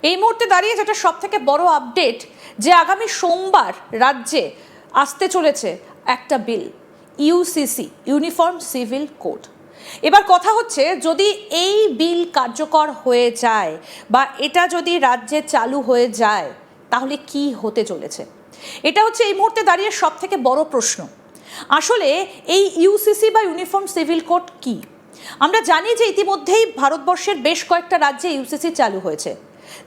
এই মুহূর্তে দাঁড়িয়ে যেটা সব থেকে বড় আপডেট, যে আগামী সোমবার রাজ্যে আসতে চলেছে একটা বিল, ইউসিসি, ইউনিফর্ম সিভিল কোড। এবার কথা হচ্ছে, যদি এই বিল কার্যকর হয়ে যায় বা এটা যদি রাজ্যে চালু হয়ে যায় তাহলে কি হতে চলেছে, এটা হচ্ছে এই মুহূর্তে দাঁড়িয়ে সব থেকে বড় প্রশ্ন। আসলে এই ইউসিসি বা ইউনিফর্ম সিভিল কোড কি? আমরা জানি যে ইতিমধ্যেই ভারতবর্ষের বেশ কয়েকটা রাজ্যে ইউসিসি চালু হয়েছে,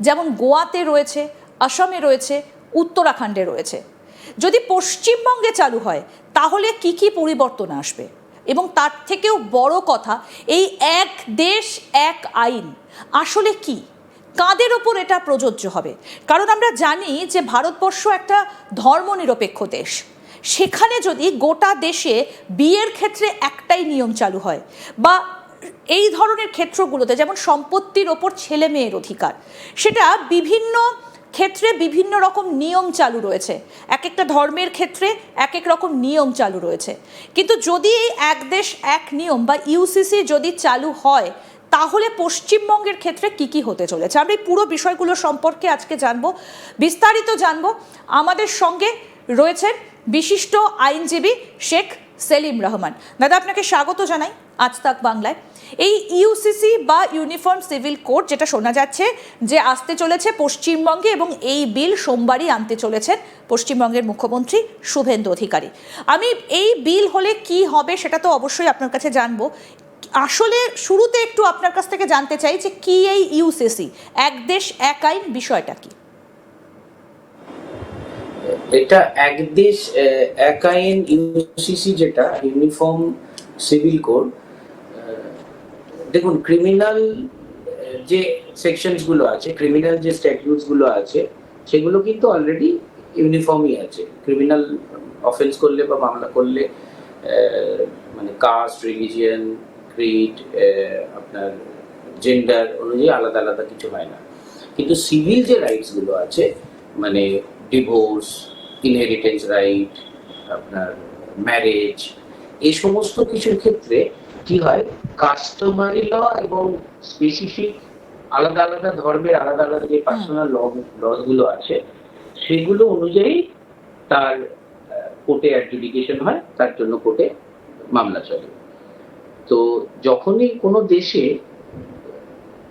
যেমন গোয়াতে রয়েছে, আসামে রয়েছে, উত্তরাখণ্ডে রয়েছে। যদি পশ্চিমবঙ্গে চালু হয় তাহলে কি কি পরিবর্তন আসবে, এবং তার থেকেও বড় কথা, এই এক দেশ এক আইন আসলে কি, কাদের ওপর এটা প্রযোজ্য হবে? কারণ আমরা জানি যে ভারতবর্ষ একটা ধর্মনিরপেক্ষ দেশ। সেখানে যদি গোটা দেশে বিয়ের ক্ষেত্রে একটাই নিয়ম চালু হয়, বা এই ধরনের ক্ষেত্রগুলোতে যেমন সম্পত্তির ওপর ছেলে মেয়ের অধিকার, সেটা বিভিন্ন ক্ষেত্রে বিভিন্ন রকম নিয়ম চালু রয়েছে, এক একটা ধর্মের ক্ষেত্রে এক এক রকম নিয়ম চালু রয়েছে। কিন্তু যদি এই এক দেশ এক নিয়ম বা ইউসিসি যদি চালু হয় তাহলে পশ্চিমবঙ্গের ক্ষেত্রে কি কি হতে চলেছে, আমরা এই পুরো বিষয়গুলো সম্পর্কে আজকে জানবো, বিস্তারিত জানবো। আমাদের সঙ্গে রয়েছেন বিশিষ্ট আইনজীবী শেখ সেলিম রহমান। দাদা, আপনাকে স্বাগত জানাই আজ তাক বাংলায়। এই ইউসিসি বা ইউনিফর্ম সিভিল কোড, যেটা শোনা যাচ্ছে যে আসতে চলেছে পশ্চিমবঙ্গে, এবং এই বিল সোমবারই আনতে চলেছেন পশ্চিমবঙ্গের মুখ্যমন্ত্রী শুভেন্দু অধিকারী। আমি এই বিল হলে কি হবে সেটা তো অবশ্যই আপনার কাছে জানবো। আসলে শুরুতে একটু আপনার কাছ থেকে জানতে চাই যে কি এই ইউসিসি, এক দেশ এক আইন, বিষয়টা কি? এটা এক দেশ এক আইন, ইউসিসি যেটা ইউনিফর্ম সিভিল কোড। দেখুন, ক্রিমিনাল যে সেকশনস গুলো আছে, ক্রিমিনাল যে স্ট্যাটিউটস গুলো আছে, সেগুলো কিন্তু অলরেডি ইউনিফর্মই আছে। ক্রিমিনাল অফেন্স করলে বা মামলা করলে মানে কাস্ট, রিলিজিয়ন, ক্রিড, আপনার জেন্ডার অনুযায়ী আলাদা আলাদা কিছু হয় না। কিন্তু সিভিল যে রাইটস গুলো আছে, মানে ডিভোর্স, ইনহেরিটেন্স রাইট, আপনার ম্যারেজ, এই সমস্ত কিছুর ক্ষেত্রে কি হয়, কাস্টমারি ল এবং স্পেসিফিক আলাদা আলাদা ধর্মের আলাদা আলাদা যে পার্সোনাল ল গুলো আছে, সেগুলো অনুযায়ী তার কোর্টে অ্যাডজুডিকেশন হয়, তার জন্য কোর্টে মামলা চলে। তো যখনই কোনো দেশে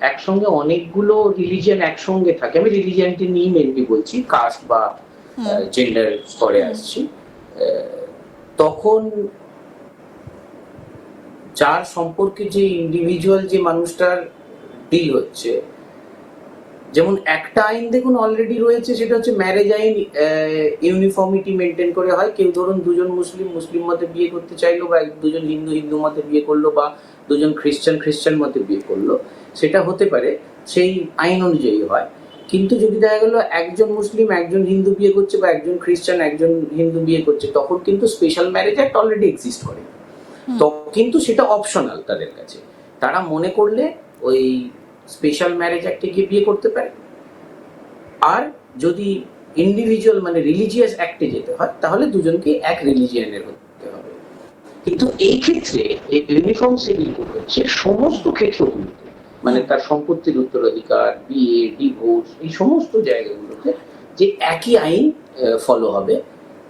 একসঙ্গে অনেকগুলো রিলিজিয়ন একসঙ্গে থাকে, আমি রিলিজিয়নটি নিয়ে মেনলি বলছি, কাস্ট বা জেন্ডার স্তরে আসছি, তখন যার সম্পর্কে যে ইন্ডিভিজুয়াল যে মানুষটার ডিল হচ্ছে, যেমন একটা আইন দেখুন অলরেডি রয়েছে, সেটা হচ্ছে ম্যারেজ আইন, ইউনিফর্মিটি মেনটেন করে হয়। কেউ ধরুন দুজন মুসলিম মতে বিয়ে করতে চাইলো, বা দুজন হিন্দু মতে বিয়ে করলো, বা দুজন খ্রিস্টান মতে বিয়ে করলো, সেটা হতে পারে, সেই আইন অনুযায়ী হয়। কিন্তু যদি দেখা গেল একজন মুসলিম একজন হিন্দু বিয়ে করছে, বা একজন খ্রিস্টান একজন হিন্দু বিয়ে করছে, তখন কিন্তু special marriage act already exist করে। তো কিন্তু সেটা অপশনাল তাদের কাছে, তারা মনে করলে ওই স্পেশাল ম্যারেজ অ্যাক্টে গিয়ে বিয়ে করতে পারে। আর যদি ইন্ডিভিজুয়াল মানে রিলিজিয়াস অ্যাক্টে যেতে হয়, তাহলে দুজনকে এক রিলিজিয়নের হতে হবে। কিন্তু এই ক্ষেত্রে এই ইউনিফর্ম সিভিল কোড হচ্ছে সমস্ত ক্ষেত্রগুলোতে, মানে তার সম্পত্তির উত্তরাধিকার, বিয়ে, ডিভোর্স, এই সমস্ত জায়গাগুলোতে যে একই আইন ফলো হবে,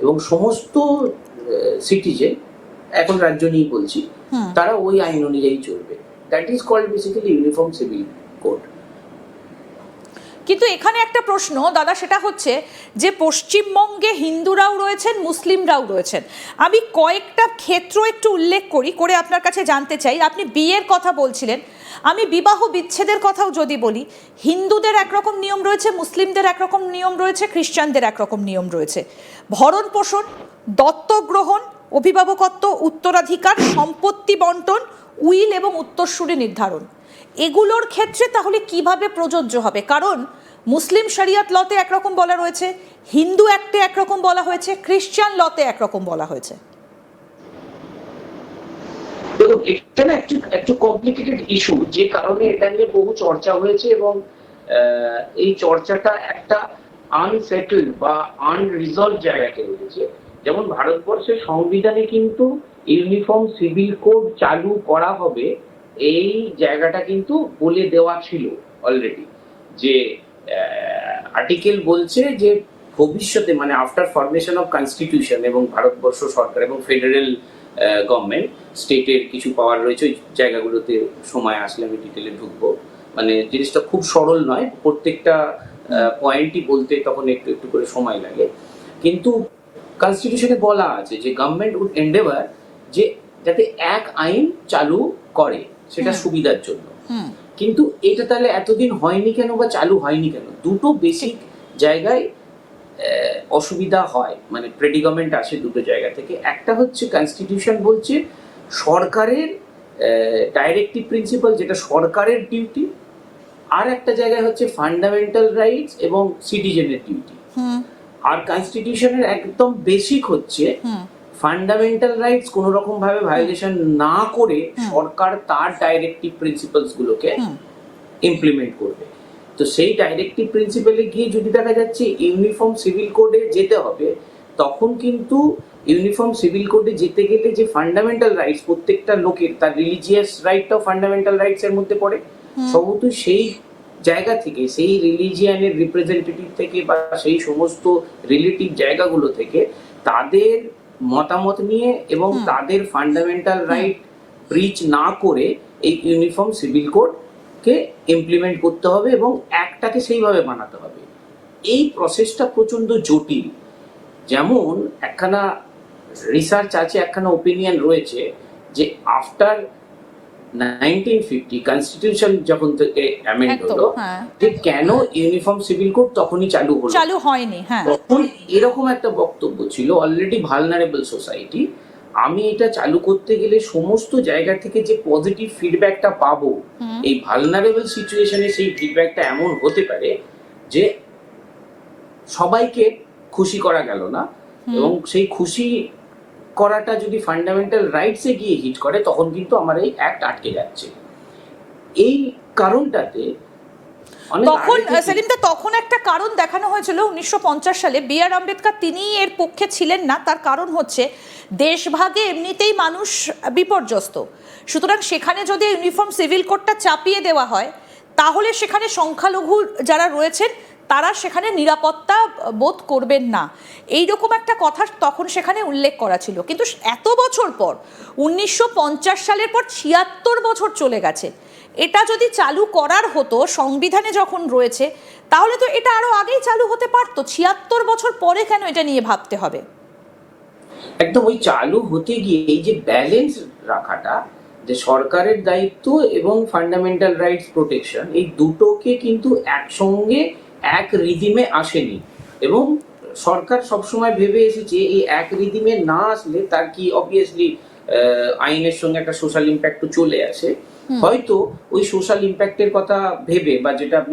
এবং সমস্ত সিটিজেন, এখন রাজ্য নিয়ে বলছি, তারা ওই আইন অনুযায়ী চলবে। That is called basically uniform civil code. কিন্তু এখানে একটা প্রশ্ন দাদা, সেটা হচ্ছে যে পশ্চিমবঙ্গে হিন্দুরাও রয়েছেন, মুসলিমরাও রয়েছেন। আমি কয়েকটা ক্ষেত্র একটু উল্লেখ করে আপনার কাছে জানতে চাই। আপনি বিয়ের কথা বলছিলেন, আমি বিবাহ বিচ্ছেদের কথাও যদি বলি, হিন্দুদের একরকম নিয়ম রয়েছে, মুসলিমদের একরকম নিয়ম রয়েছে, খ্রিস্টানদের একরকম নিয়ম রয়েছে। ভরণ পোষণ, দত্তক গ্রহণ, অভিভাবকত্ব, উত্তরাধিকার, সম্পত্তি বন্টন, উইল এবং উত্তরসূরি নির্ধারণ, এগুলোর ক্ষেত্রে তাহলে কিভাবে প্রযোজ্য হবে? কারণ মুসলিম শরিয়ত লতে একরকম বলা রয়েছে, হিন্দু অ্যাক্টে একরকম বলা হয়েছে, খ্রিস্টান লতে একরকম বলা হয়েছে। এটা না একটু কমপ্লিকেটেড ইস্যু, যে কারণে এটা নিয়ে বহু চর্চা হয়েছে, এবং এই চর্চাটা একটা আনসেটেলড বা আনরিজলভ জায়গাতে রয়েছে। যেমন ভারতবর্ষের সংবিধানে কিন্তু ইউনিফর্ম সিভিল কোড চালু করা হবে, এই জায়গাটা কিন্তু বলে দেওয়া ছিল অলরেডি, যে আর্টিকেল বলছে যে ভবিষ্যতে মানে আফটার ফরমেশন অফ কনস্টিটিউশন এবং ভারতবর্ষ সরকার এবং ফেডারেল গভর্নমেন্ট, স্টেটের কিছু পাওয়ার রয়েছে, ওই জায়গাগুলোতে সময় আসলে আমি ডিটেলে ঢুকবো। মানে জিনিসটা খুব সরল নয়, প্রত্যেকটা পয়েন্টই বলতে তখন একটু একটু করে সময় লাগে। কিন্তু কনস্টিটিউশনে বলা আছে যে গভর্নমেন্ট উড এন্ডেভার যে যাতে এক আইন চালু করে সেটা সুবিধার জন্য। কিন্তু এটা তাহলে এতদিন হয়নি কেন বা চালু হয়নি কেন? দুটো বেসিক জায়গায় অসুবিধা হয়, মানে প্রেডিকামেন্ট আসে দুটো জায়গা থেকে। একটা হচ্ছে কনস্টিটিউশন বলছে সরকারের ডাইরেক্টিভ প্রিন্সিপাল, যেটা সরকারের ডিউটি, আর একটা জায়গায় হচ্ছে ফান্ডামেন্টাল রাইটস এবং সিটিজেনের ডিউটি। আর কনস্টিটিউশনের একদম বেসিক হচ্ছে ফান্ডামেন্টাল রাইটস কোনো রকম ভাবে ভায়োলেশন না করে সরকার তার ডাইরেক্টিভ প্রিন্সিপালস গুলোকে ইমপ্লিমেন্ট করবে। তো সেই ডাইরেক্টিভ প্রিন্সিপালে গিয়ে যদি দেখা যাচ্ছে ইউনিফর্ম সিভিল কোডে যেতে হবে, তখন কিন্তু ইউনিফর্ম সিভিল কোডে যেতে গেলে যে ফান্ডামেন্টাল রাইটস প্রত্যেকটা লোকের, তার রিলিজিয়াস রাইটটাও ফান্ডামেন্টাল রাইটস এর মধ্যে পড়ে। সম্ভবত সেই জায়গা থেকে, সেই রিলিজিয়ানের রিপ্রেজেন্টেটিভ থেকে বা সেই সমস্ত রিলেটিভ জায়গাগুলো থেকে তাদের মতামত নিয়ে এবং তাদের ফান্ডামেন্টাল রাইট ব্রিচ না করে এই ইউনিফর্ম সিভিল কোড কে ইমপ্লিমেন্ট করতে হবে এবং একটাকে সেইভাবে বানাতে হবে। এই প্রসেসটা প্রচন্ড জটিল। যেমন একখানা রিসার্চ আছে, একখানা ওপিনিয়ন রয়েছে যে আফটার 1950 কনস্টিটিউশন যখন থেকে অ্যামেন্ড হলো, যে কেন ইউনিফর্ম সিভিল কোড তখনই চালু হয়নি। তখন এরকম একটা বক্তব্য ছিল, অলরেডি ভালনারেবল সোসাইটি, আমি এটা চালু করতে গেলে সমস্ত জায়গা থেকে যে পজিটিভ ফিডব্যাকটা পাবো, এই ভালনারেবল সিচুয়েশনে সেই ফিডব্যাকটা এমন হতে পারে যে সবাইকে খুশি করা গেল না, এবং সেই খুশি করাটা যদি ফান্ডামেন্টাল রাইটসে গিয়ে হিট করে তখন কিন্তু আমার এই অ্যাক্ট আটকে যাচ্ছে। এই কারণটাতে তখন একটা কারণ দেখানো হয়েছিল 1950 সালে। বি আর আম্বেদকর তিনি এর পক্ষে ছিলেন না, তার কারণ হচ্ছে দেশভাগে এমনিতেই মানুষ বিপর্যস্ত, সুতরাং সেখানে যদি ইউনিফর্ম সিভিল কোডটা চাপিয়ে দেওয়া হয় তাহলে সেখানে সংখ্যালঘু যারা রয়েছেন তারা সেখানে নিরাপত্তা বোধ করবেন না, এইরকম একটা কথা তখন সেখানে উল্লেখ করা ছিল। কিন্তু এত বছর পর, 1950 সালের পর 76 বছর চলে গেছে, এটা যদি চালু করার হতো সংবিধানে যখন রয়েছে, তাহলে তো এটা আরো আগেই চালু হতে পারতো। 76 বছর পরে কেন এটা নিয়ে ভাবতে হবে? একদম ওই চালু হতে গিয়ে এই যে ব্যালেন্স রাখাটা, যে সরকারের দায়িত্ব এবং ফান্ডামেন্টাল রাইটস প্রোটেকশন, এই দুটোকে কিন্তু একসঙ্গে এক রিদিমে আসেনি। এবং সরকার সবসময় ভেবে এসেছে এই এক রিদিমে না আসলে তার কি অবভিয়াসলি আইনের সঙ্গে একটা সোশ্যাল ইম্প্যাক্ট চলে আসে। হয়তো ওই সোশ্যাল ইম্প্যাক্টের কথা ভেবে, বা যেটা আপনি